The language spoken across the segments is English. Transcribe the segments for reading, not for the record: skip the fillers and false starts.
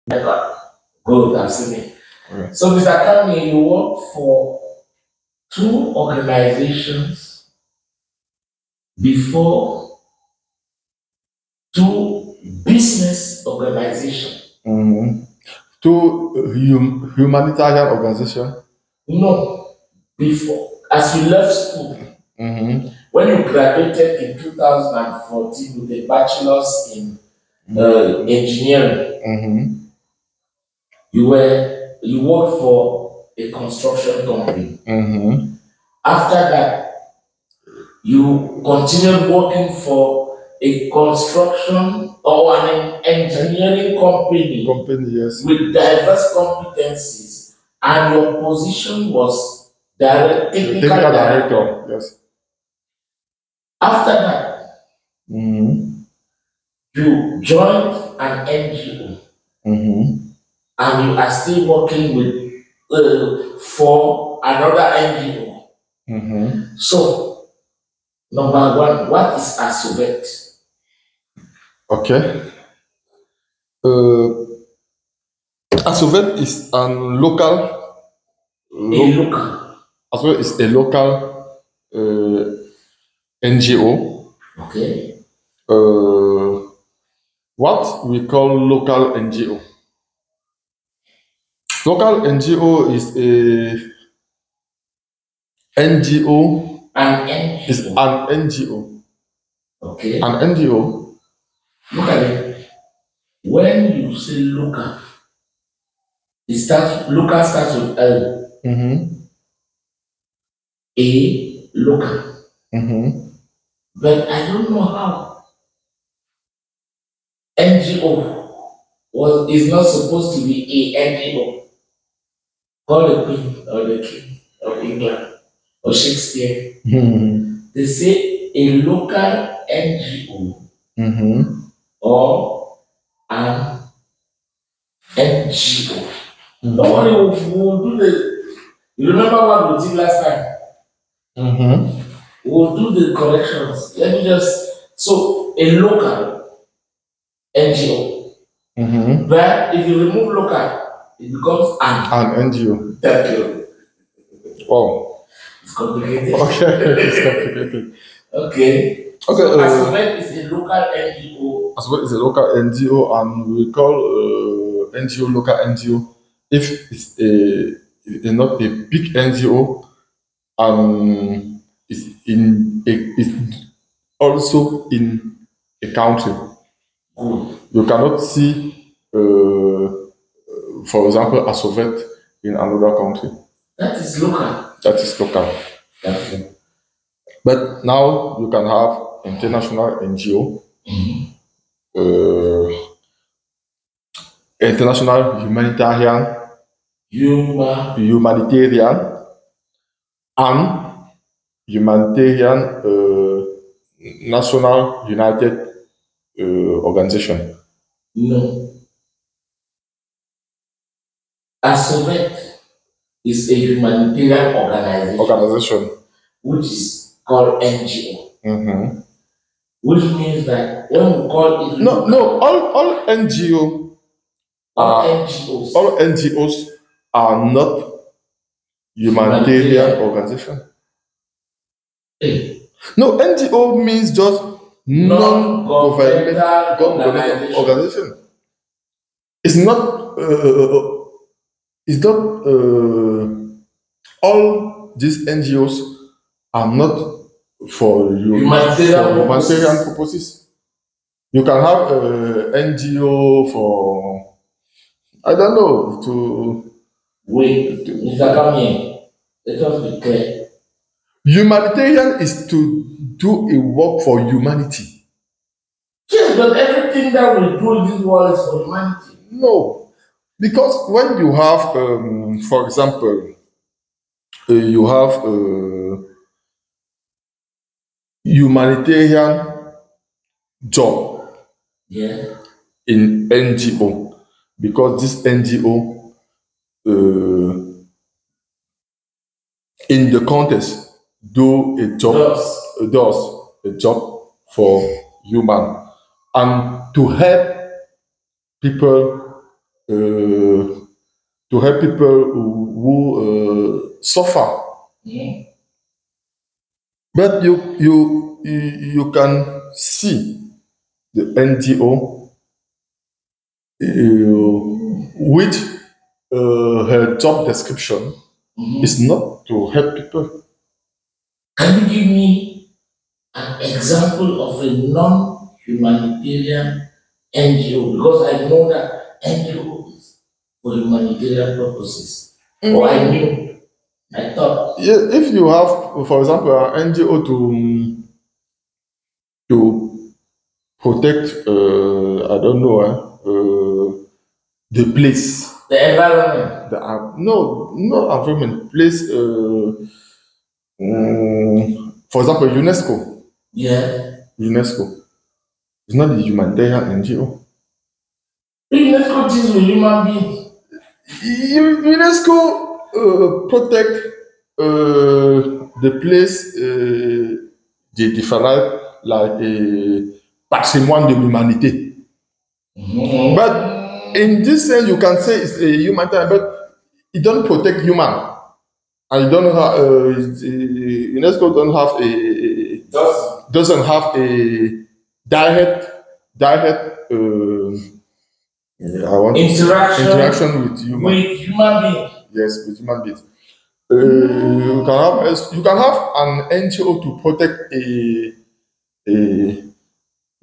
Never. Good, I've seen it. Okay. So, Mr. Kami, you work for two organizations before two business organizations. Mm-hmm. Two humanitarian organization. No, before. As you left school, Mm-hmm. when you graduated in 2014 with a bachelor's in engineering, Mm-hmm. you worked for a construction company. Mm-hmm. After that, you continued working for a construction or an engineering company Company, yes. with diverse competencies, and your position was technical Technical director. director, yes. After that, Mm-hmm. you joined an NGO Mm-hmm. and you are still working with for another NGO. Mm-hmm. So, number one, what is ASOVET? Okay. Uh, Asovet is an local, A local. Asovet is a local NGO. Okay. What we call local NGO. Local NGO is a NGO. An Is NGO. an NGO. Okay. An NGO. Look at it. When you say local, local starts with L. Mm-hmm. A local. Mm-hmm. But I don't know how NGO is not supposed to be a NGO. Call the Queen or the King of England or Shakespeare. Mm-hmm. They say a local NGO Mm-hmm. or an NGO. Don't worry, we'll do the. You remember what we did last time? Mm-hmm. We'll do the corrections. Let me just. So, a local NGO. Mm-hmm. But if you remove local, it becomes An NGO. Thank you. Wow. It's complicated. Okay. It's complicated. Okay. Okay. So, Asovet is a local NGO. Asovet is a local NGO, and we call NGO local NGO if it's not a big NGO, and it's also in a country. Good. You cannot see, for example, Asovet in another country. That is local. That is local. Okay. But now you can have international NGO, uh, international humanitarian, and humanitarian national united organization. No. Asovet is a humanitarian organization which is called NGO. Mm-hmm. Which means that when we call it No, all NGO all are NGOs, all NGOs are not humanitarian organization. eh, No, NGO means just non-governmental organization. It's not. It's not. All these NGOs are not for humanitarian purposes. You can have NGO for, I don't know, to wait, Mr. Kamiye, let us be clear. humanitarian is to do a work for humanity. Yes, but everything that we do in this world is for humanity. No, because when you have, for example, you have humanitarian job Yeah. in NGO, because this NGO in the context do a job, does a job for human, and to help people to help people who suffer. Mhm. But you can see the NGO which her job description Mhm. is not to help people. Can you give me an example of a non-humanitarian NGO? Because I know that NGO is for humanitarian purposes. Or I knew, I thought. Yeah, if you have, for example, an NGO to protect, I don't know, the place, The environment. no, not environment, place. For example, UNESCO. Yeah. UNESCO is not a humanitarian NGO. UNESCO deals with human beings. UNESCO protect the place they define like a patrimoine de l'humanité. Mhm. But in this sense, you can say it's a humanitarian, but it don't protect human. And you don't have, UNESCO don't have doesn't have a direct I want interaction with human. With human beings. Yes, with human beings. You can have an NGO to protect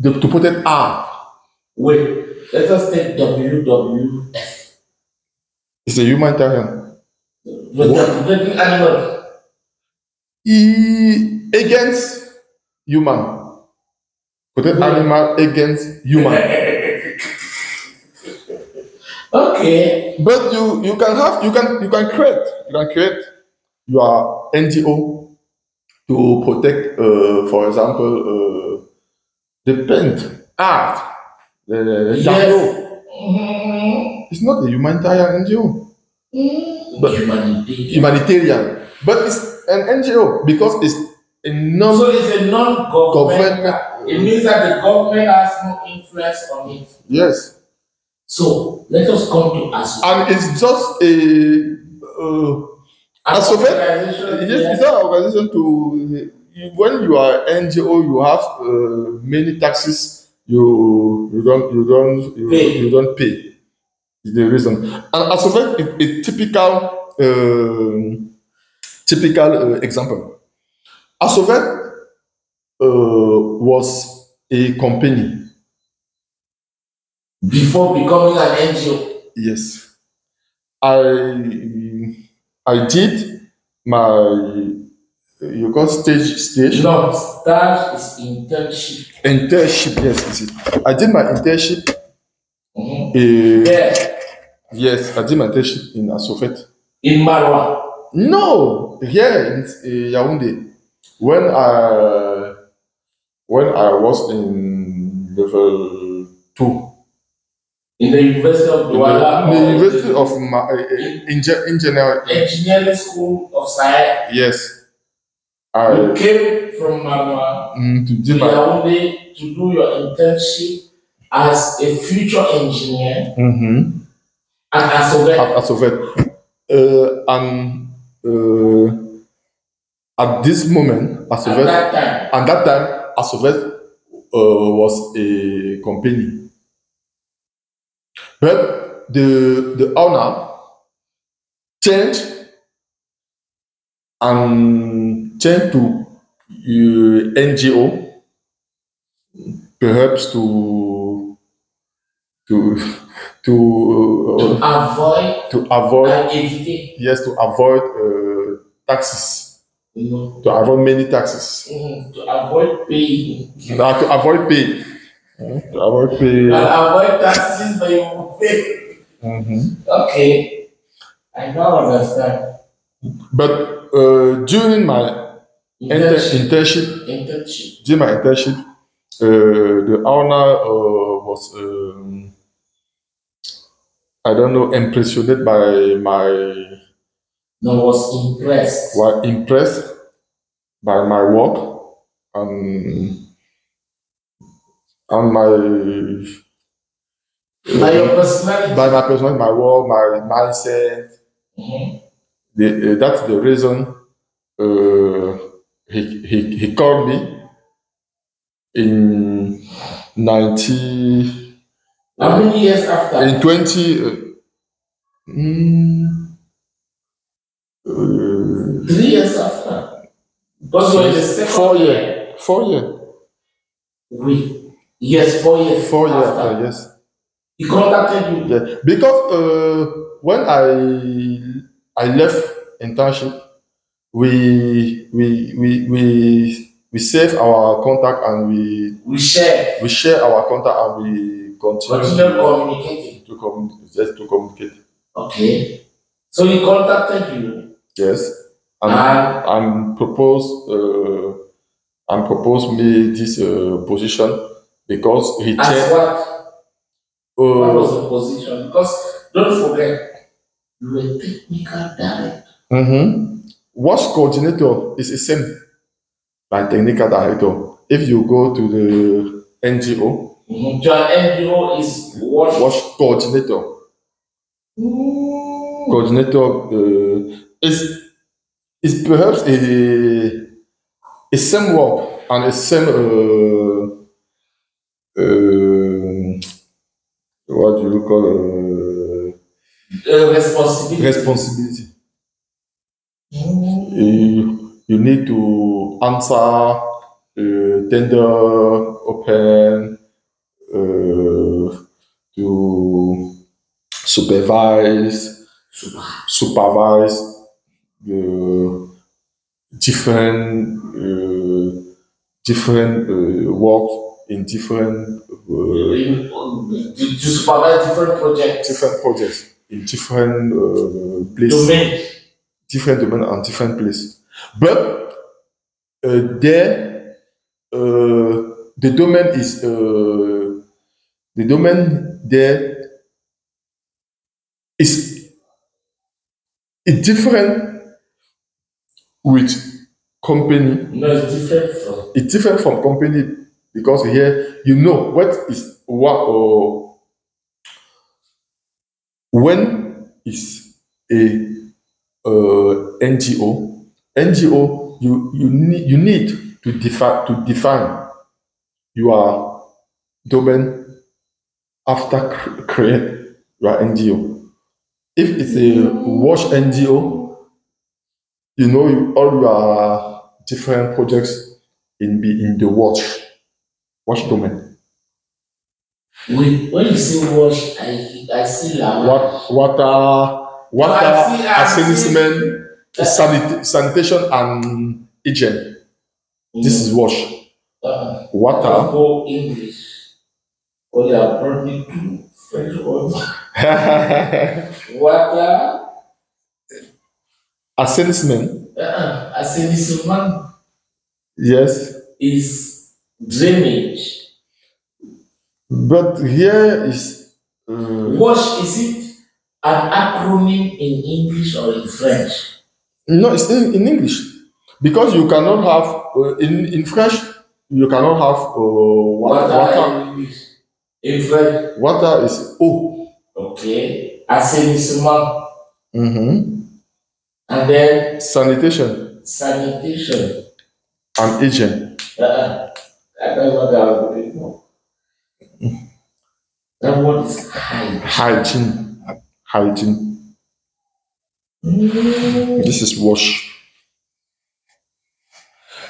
to protect art. Wait, let us take WWF. It's a humanitarian. But they're protecting animals. Against human. Protect animal against human. Okay. But you can create your NGO to protect, for example, the paint, art, the tableau. Mhm. It's not a humanitarian NGO, but humanitarian. But it's an NGO because it's a So it's a non-government. It means that the government has no influence on it. Yes. So let us come to ASU. And it's just a organization. Yes, it's not an organization to. When you are NGO, you have many taxes. You don't pay. Is the reason. And as of a typical example. Asovet was a company before becoming an NGO. Yes, I did my you got stage. No, stage is internship. Internship, yes, is it? I did my internship. Yeah. Yes, I did my internship in Asofet. In Marwa. No, here in Yaoundé. When I was in level 2. In the University of Douala. In the University of Engineering School of Science. Yes. You came from Marwa to Yaoundé to do your internship as a future engineer at Asofet. At this moment, Asofet, at that time, Asofet was a company. But the owner changed to NGO, perhaps to avoid yes, to avoid taxes. To avoid many taxes. To avoid paying. To avoid pay. To avoid pay. And avoid taxes, but you will pay. Okay. I don't understand. But during my internship, during my internship, the owner was, I don't know, impressed by my. No, was impressed. Was impressed by my work and my By your personality. by my personality, my work, my mindset. That's the reason he called me in 90 How many years after? in 20 3 years after. Because you're in the second 4 year 4 year Yes, 4 years. 4 year after. yes. He contacted you. Yeah, because when I left internship, we save our contact and We share. we share our contact and we continue Continue communicating. just to communicate. Okay. So he contacted you. Yes, And and proposed me this position because he as checked. what was the position? Because don't forget, you were technical director. Wash coordinator is the same like technical director. If you go to the NGO, To an NGO is wash coordinator. Coordinator is perhaps a same work and a same what do you call responsibility. You need to answer tender open to supervise different work in different to supervise different projects in different places, different domain and different place. But there the domain there is different with company. No, it's different from. It's different from company because here you know what is what or when is a NGO. NGO you need to define your domain after create your NGO. If it's a wash NGO, you know all your different projects in the wash domain. When you say wash, I see lava. Water, assessment, sanitation, and hygiene. This is wash. Water. Go English. Oh, you are probably two French words. Water. Assessment. Assessment. Yes. Is drainage. But here is wash. Is it an acronym in English or in French? No, it's in English because you cannot have in French you cannot have water. In English. In French. Water is eau. Okay. Assainissement. And then sanitation. And hygiene. I don't know what I was looking for. That word is hygiene. Hygiene. This is wash.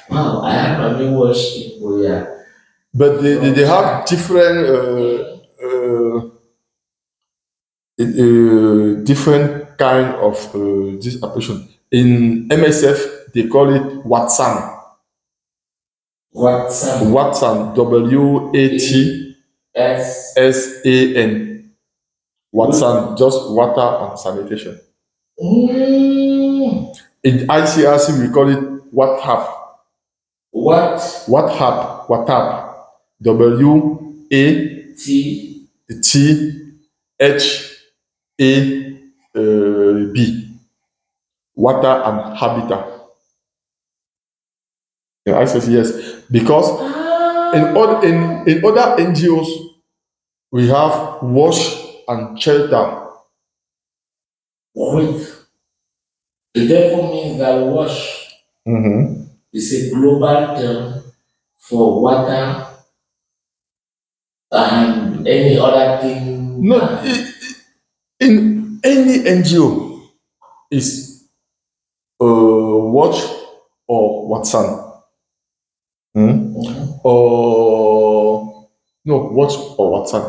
Wow, I haven't watched it before. But they have different different kind of this application. In MSF they call it Watson. Watson. WATSAN. Watson, just water and sanitation. In ICRC we call it WATHAP. WATHAP. WATHAB. Water and habitat. In ICRC, yes, because in other NGOs we have wash and shelter. Wait. It therefore means that wash is a global term for water and any other thing. No, in any NGO is watch or Watson. Or no, watch or Watson.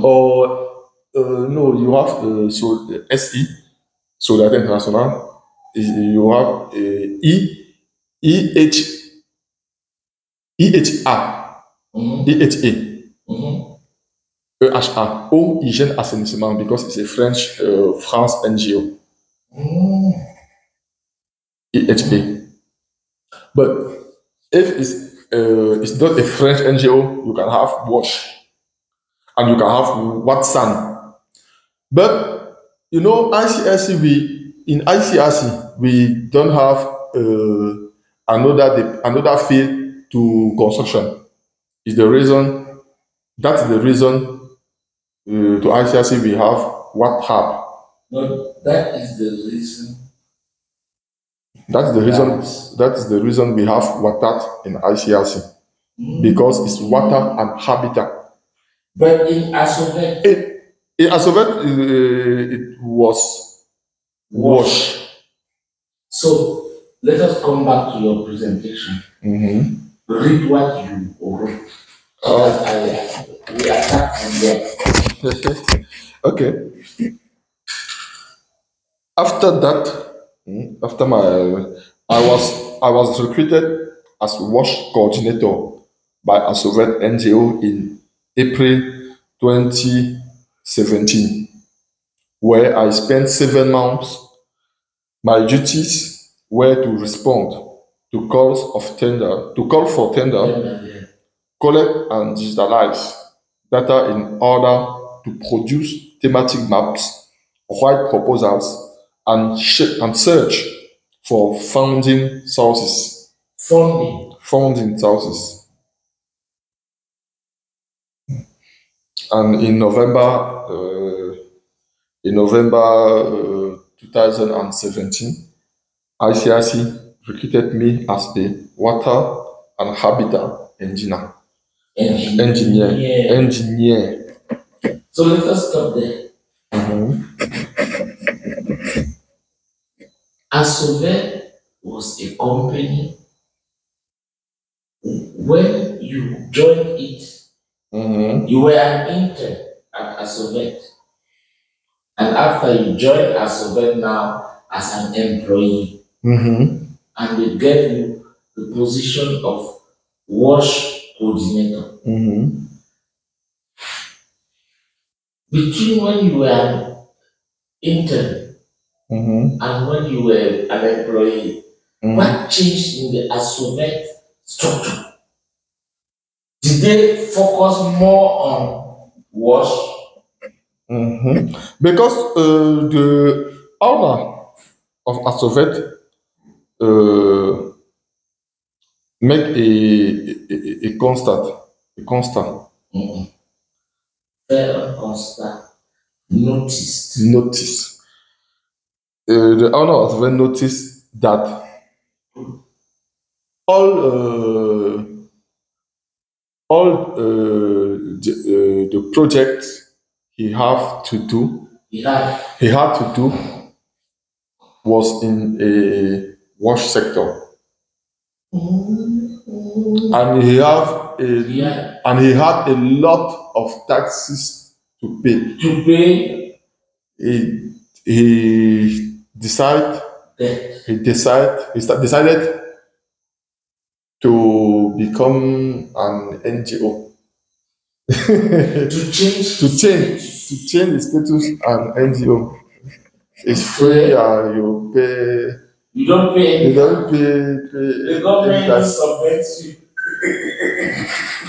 Or no, you have SE, Solidarité Internationale. You have EH, EHA, EHA, EHA, Eau, Hygiène, Assainissement, because it's a French France NGO. EHA. But if it's not a French NGO, you can have WASH and you can have Watson. But you know, in ICRC, we don't have another field to construction. Is the reason that's the reason to ICRC we have WATHAB. No, that is the reason. That is the reason we have WATAT in ICRC. Because it's water and habitat. But in Asovet, in Asovet, it was wash. So let us come back to your presentation. Read what you wrote. We attack from there. Okay. After that, I was recruited as WASH coordinator by Asovet NGO in April 2017, where I spent 7 months. My duties were to respond to call for tender, collect and digitalize data in order to produce thematic maps, write proposals, and search for funding sources. Funding sources. And in November 2017, ICRC recruited me as a water and habitat engineer. So let us stop there. Asovet was a company. When you joined it, you were an intern at Asovet. And after you joined Asovet now as an employee, and they gave you the position of WASH coordinator. Between when you were an intern and when you were an employee, what changed in the Asovet structure? Did they focus more on WASH? Because the owner of Asovet make a constant. Constant notice. The owner of Asovet noticed that all the projects he had to do was in a WASH sector. And he had a lot of taxes to pay. He decided to become an NGO. to change the status an NGO. It's free and you pay. You don't pay any. You don't pay. The government subvents you.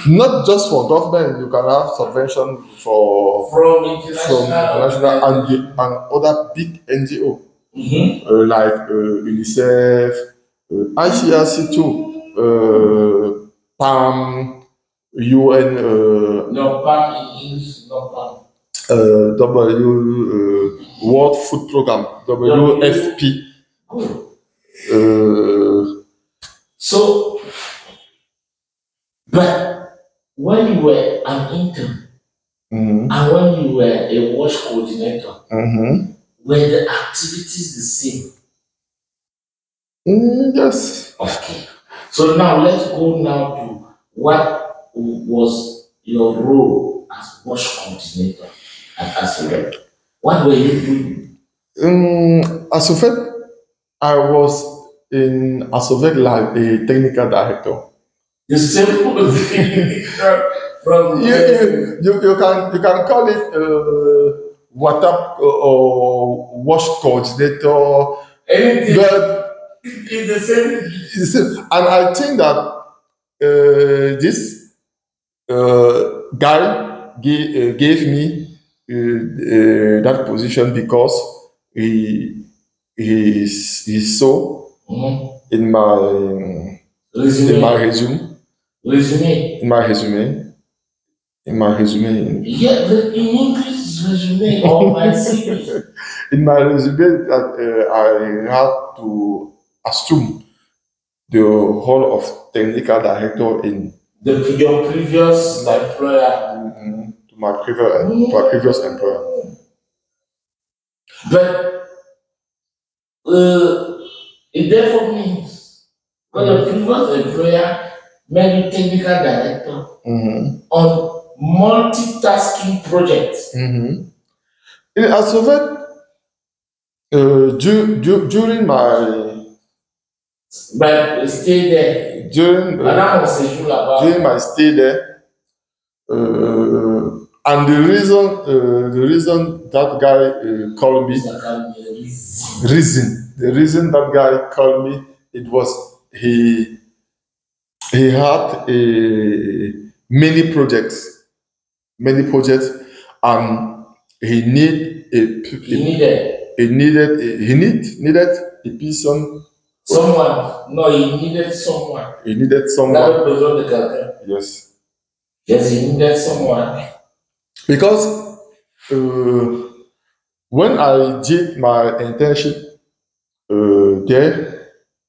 Not just for government, you can have subvention from international and other big NGO like UNICEF, ICRC too, PAM, UN No, PAM in English, no PAM. World Food Program, WFP. So, but when you were an intern and when you were a wash coordinator, were the activities the same? Yes. Okay. So now let's go now to what was your role as wash coordinator at ASOVET. What were you doing? ASOVET, I was in ASOVET like a technical director. The same thing from you can call it water or wash coordinator. Anything. But it's the same. And I think that this guy gave me that position because he saw in my resume. In my resume. Resume. In my resume. In my resume. Yeah, in English resume or my CV. In my resume, that I had to assume the role of technical director in your previous employer. To my previous employer. But it therefore means when your previous employer made you technical director on multitasking projects. In ASOVET, during my stay there. During my stay there, and the reason that guy called me, the reason that guy called me, it was he had many projects, and he needed a person. Someone. No, he needed someone. He needed someone. Yes. Yes, he needed someone. Because when I did my internship there,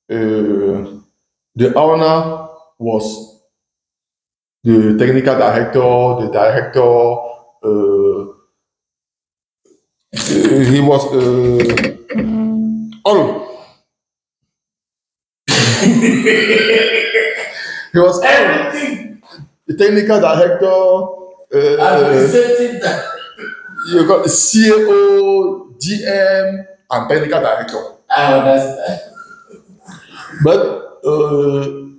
the owner was the technical director, the director. He was all. He was everything. The technical director. You got the CAO, GM, and technical director. I understand. But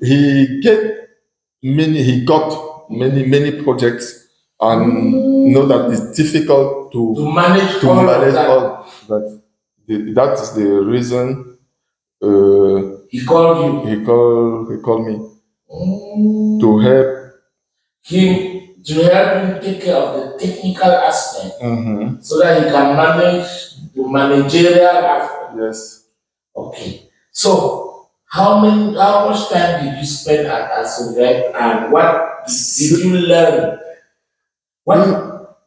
he got many projects, and know that it's difficult to manage all that. That is the reason he called you. He called me to help him take care of the technical aspect, so that he can manage the managerial aspect. Yes. Okay. So how much time did you spend at ASOVET, and what did you learn? What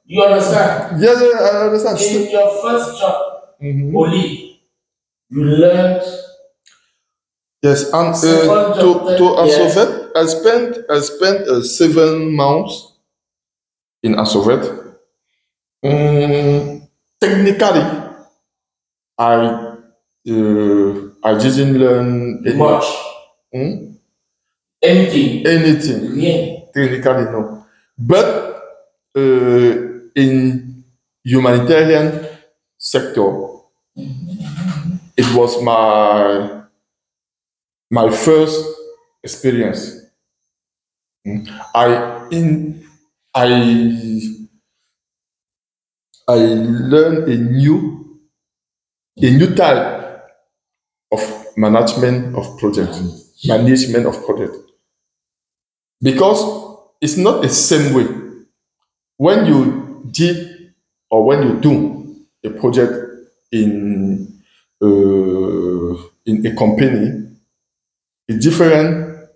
you understand? Yes, I understand. In your first job, only you learned. Yes, and to ASOVET, I spent 7 months in ASOVET. Technically, I didn't learn much. Anything. Yeah. Technically, no. But in humanitarian sector, it was my first experience. I learned a new type of management of project, because it's not the same way. When you did or when you do a project in a company, it's different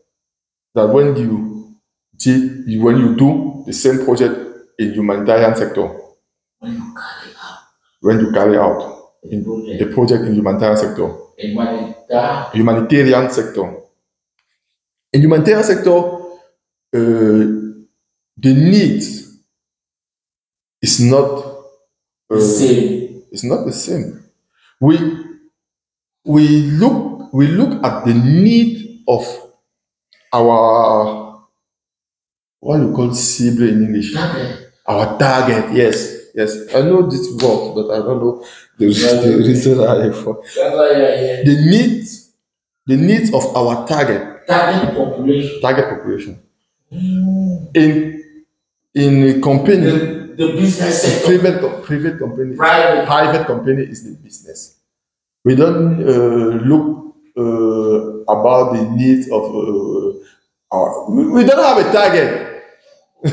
than when you See, when you do the same project in humanitarian sector, when you carry out the project in humanitarian sector, humanitarian sector. In humanitarian sector, the need is not it's not the same. We look at the need of our, what you call sibling in English? Our target, yes. I know this word, but I don't know the reason I for. The needs of our target population. In a company, the business sector. private company is the business. We don't look about the needs of we don't have a target. We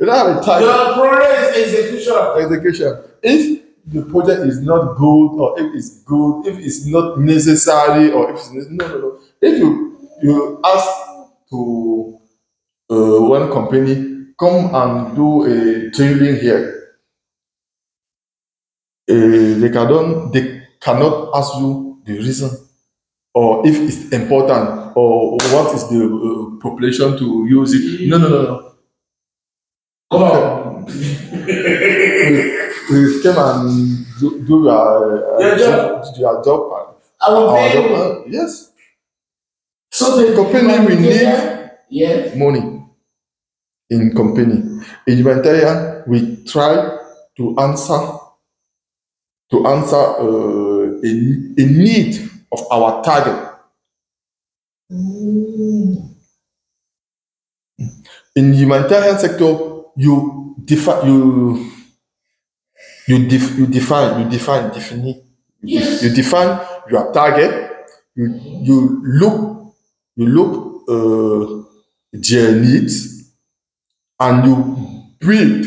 don't have a target. Your problem is execution. If the project is not good, or if it's good, if it's not necessary, or if it's no. If you ask to one company, come and do a drilling here, they cannot ask you the reason, or if it's important, or what is the population to use it. No. Come on. We came and do your job. Our job. Yes. So the company, we need money. In company, in humanitarian, we try to answer a need of our target. In humanitarian sector, you define your target. You look their needs, and you build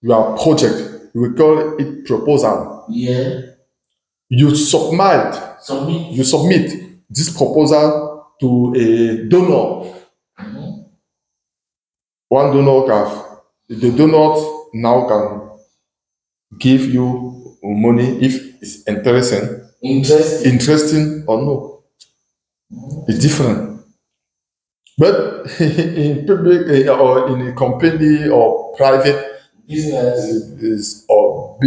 your project. We call it proposal. Yeah. You submit this proposal to a donor. One donor the donor now can give you money if it's interesting or no. It's different. But in public or in a company or private business or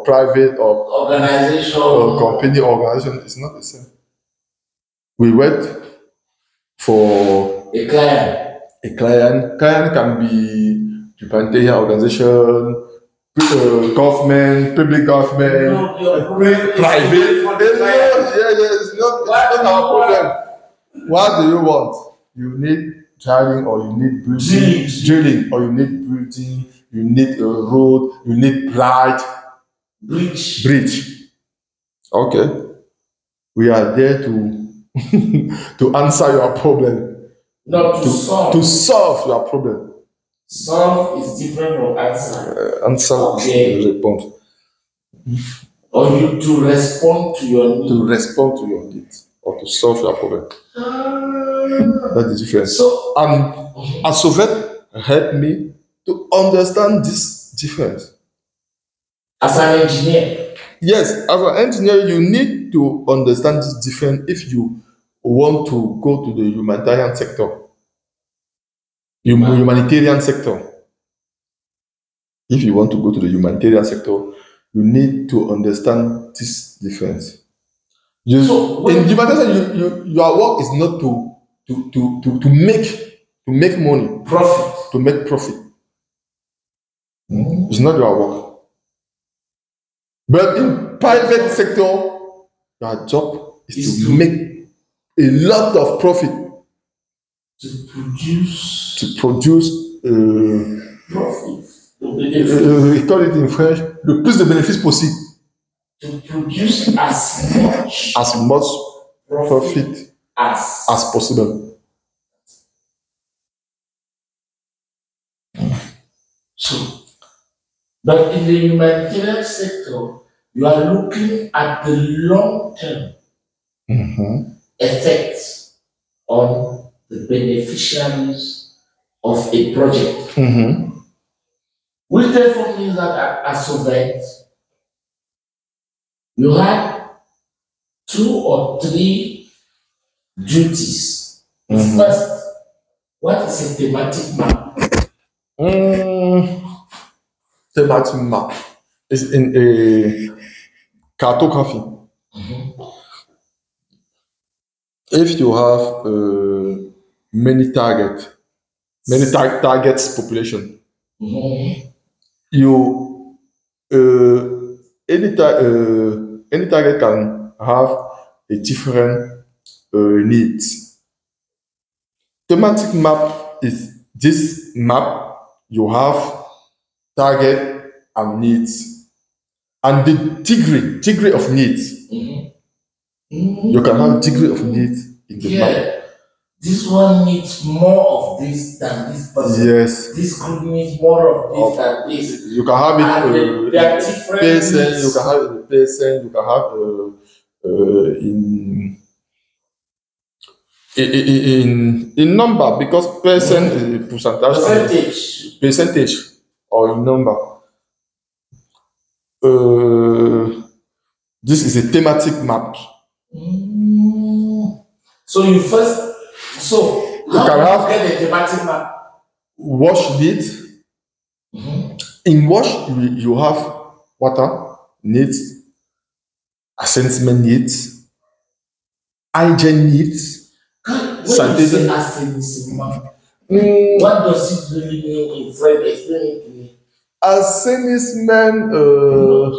private or organization or company organization, it's not the same. We wait for a client. Client can be humanitarian organization, government, public government, private. It's not our problem. What do you want? You need drilling, or you need drilling, or you need building, you need a road, you need bridge. Okay. We are there to answer your problem. Not to solve. To solve your problem. Solve is different from answer. Answer is respond. Or you to respond to your needs. To respond to your needs, or to solve your problem. That's the difference. So, ASOVET helped me to understand this difference. As an engineer? Yes, as an engineer, you need to understand this difference if you want to go to the humanitarian sector. Humanitarian sector. If you want to go to the humanitarian sector, you need to understand this difference. In humanitarian, your work is not to make money, to make profit. It's not your work. But in private sector, your job is to make a lot of profit. To produce profit. We call it in French, le plus de bénéfices possible. To produce as much profit as possible. So, but in the humanitarian sector, you are looking at the long-term effects on the beneficiaries of a project. Which therefore means that at Solvent, you had 2 or 3 duties. First, what is a thematic map? Thematic map is in a cartography. If you have many targets population, you any target can have a different needs. Thematic map is this map you have target and needs, and the degree of needs. You can have degree of needs in the map. This one needs more of this than this person. Yes. This group needs more of this than this. You can have it they are different needs. You can have it in person. You can have in number, because person is a percentage or in number. This is a thematic map. So you can get a thematic map. Wash needs. In wash, you have water needs, assessment needs, hygiene needs, sanitation. What does it really mean in French? Explain it to me. Assainissement.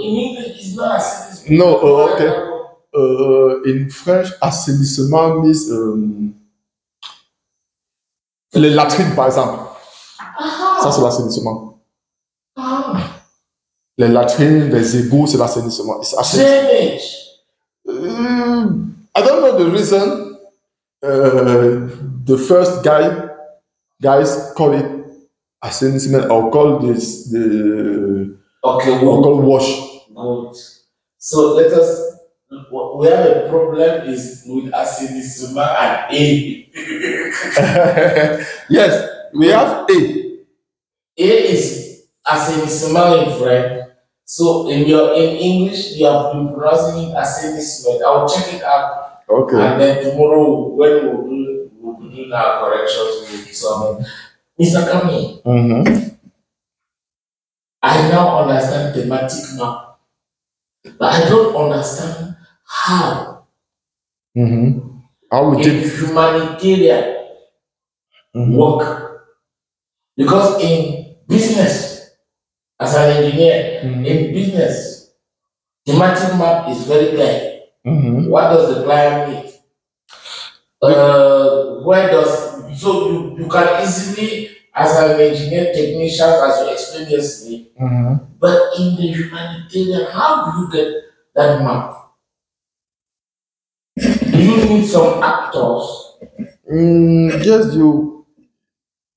In English, it's not assainissement. No, okay. In French, assainissement means les latrines, par exemple. Ça, c'est l'assainissement. Les latrines, les égouts, c'est l'assainissement. I don't know the reason. The first guys call it assainissement, or call this or call wash. Good. So let us. We have a problem is with assainissement and A. Yes, we have A. A is assainissement in French. So in English, you have been pronouncing it assainissement. I'll check it out. Okay. And then tomorrow, when we'll be doing our corrections, we'll do something. Mr. Kami, I now understand thematic map, but I don't understand how. How we did humanitarian work. Because in business, as an engineer, in business, thematic map is very clear. What does the client need? So you can easily, as an engineer technician, as you explained yesterday, but in the humanitarian, how do you get that map? Do you need some actors? Yes,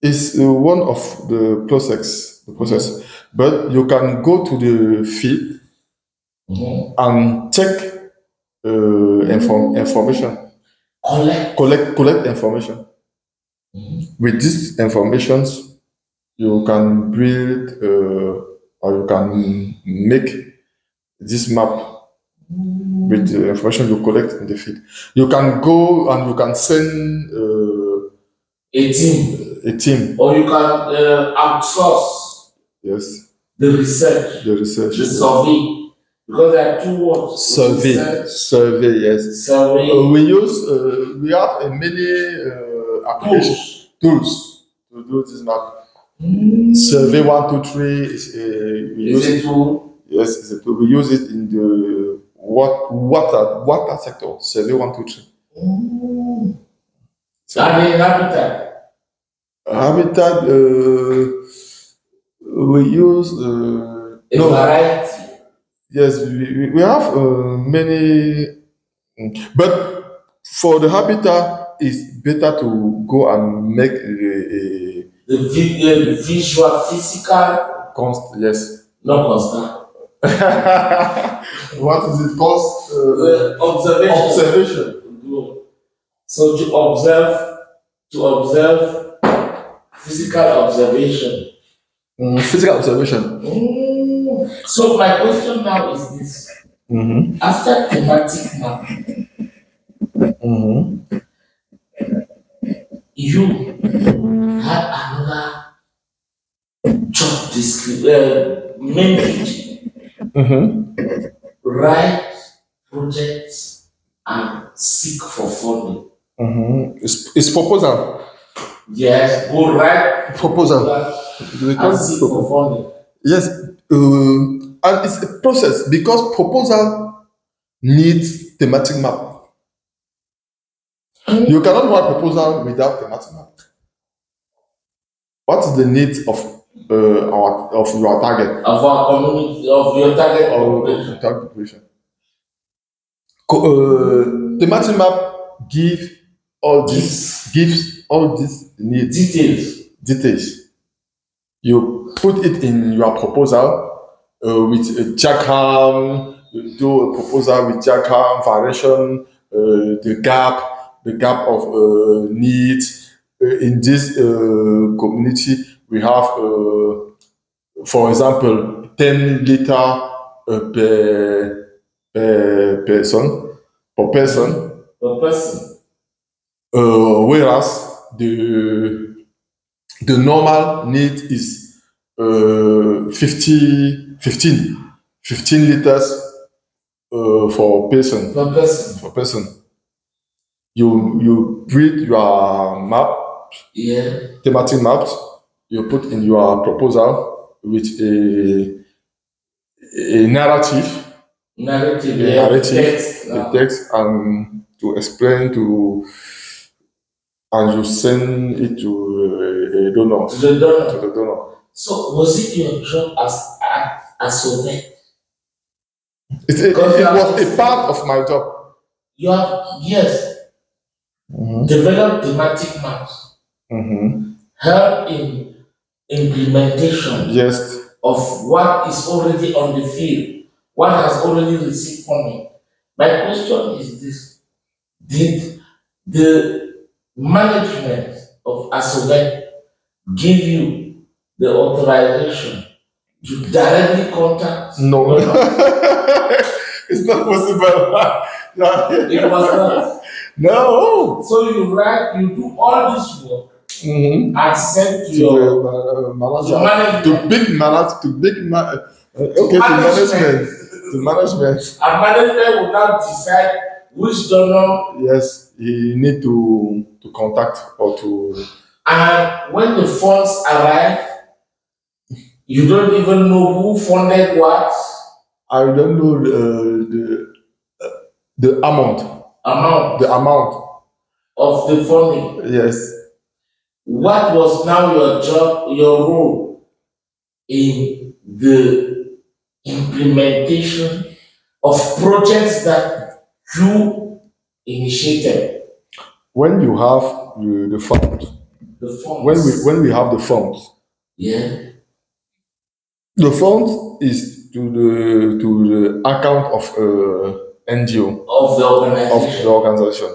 it's one of the process, but you can go to the field and check information, collect information. With these informations, you can build or you can make this map with the information you collect in the field. You can go and you can send a team, or you can outsource. Yes. The research, the survey. Because there are 2 words. Survey, yes. Survey. We have many applications tools to do this map. Survey 1, 2, 3 is a tool. Yes, it's a tool. We use it in the water sector. Survey 1, 2, 3. And in habitat. Habitat, we use a variety. Yes, we have many, but for the habitat, it's better to go and make the visual, physical. Yes. Not constant. What is it called? Observation. So to observe Physical observation. Physical observation. So my question now is this. After thematic map, you have another job description, main duty. Write projects and seek for funding. It's proposal. Yes, go write proposal. And seek for funding. Yes, and it's a process because proposal needs thematic map. You cannot write proposal without thematic map. What is the needs of your target? Of our community, of your target population. Thematic map gives all these needs. Details. You put it in your proposal with a diagram. You do a proposal with diagram, variation, the gap of needs. In this community, we have, for example, 10 liter per person. Whereas the normal need is 15 liters for person. You build your map, thematic maps. You put in your proposal with a narrative, text, and to explain and you send it to a donor. To the donor. So was it your job as surveyor? It was a part of my job. You have developed thematic maps. Help in implementation. Of what is already on the field, what has already received funding. My question is this: did the management of ASOVET give you the authorization to directly contact? No, it's not possible. It was not. No. So you do all this work. And send to your manager, to management. And management will now decide which donor. Yes, you need to contact or to. And when the funds arrive, you don't even know who funded what. I don't know the amount. The amount of the funding. Yes. What was now your job, your role in the implementation of projects that you initiated? When you have the funds, when we have the funds, the funds is to the account of NGO of the organization,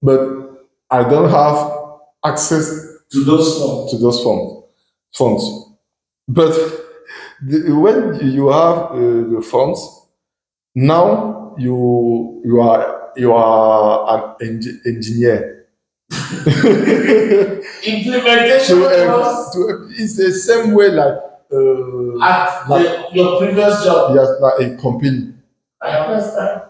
but I don't have access to those funds. But when you have the funds, now you are an engineer. Implementation it's the same way like your previous job. Yes, like a company. I understand.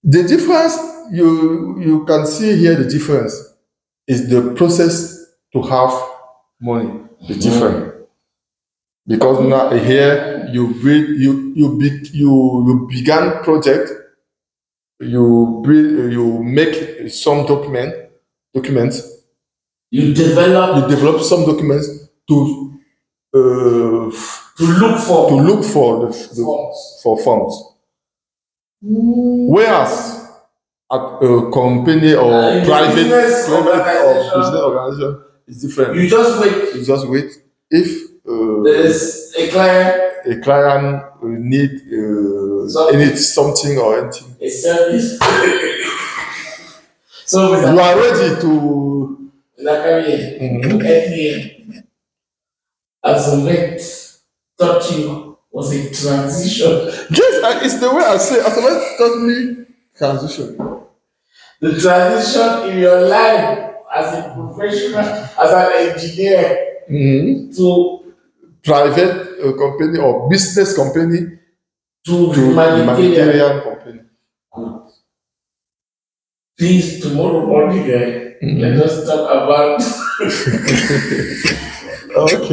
The difference you can see here. The difference is the process to have money. The different, because now here you began project, you make some documents. You develop some documents to look for funds. Whereas at a company or private business organization is different. You just wait. If there is a client needs something or anything, a service. So you are ready to in a career, as a vet, taught you was a transition. Yes, and it's the way I say. As a vet taught me transition. The transition in your life as a professional, as an engineer, to private company or business company to humanitarian company. Good. Please, tomorrow morning, let us talk about. Okay.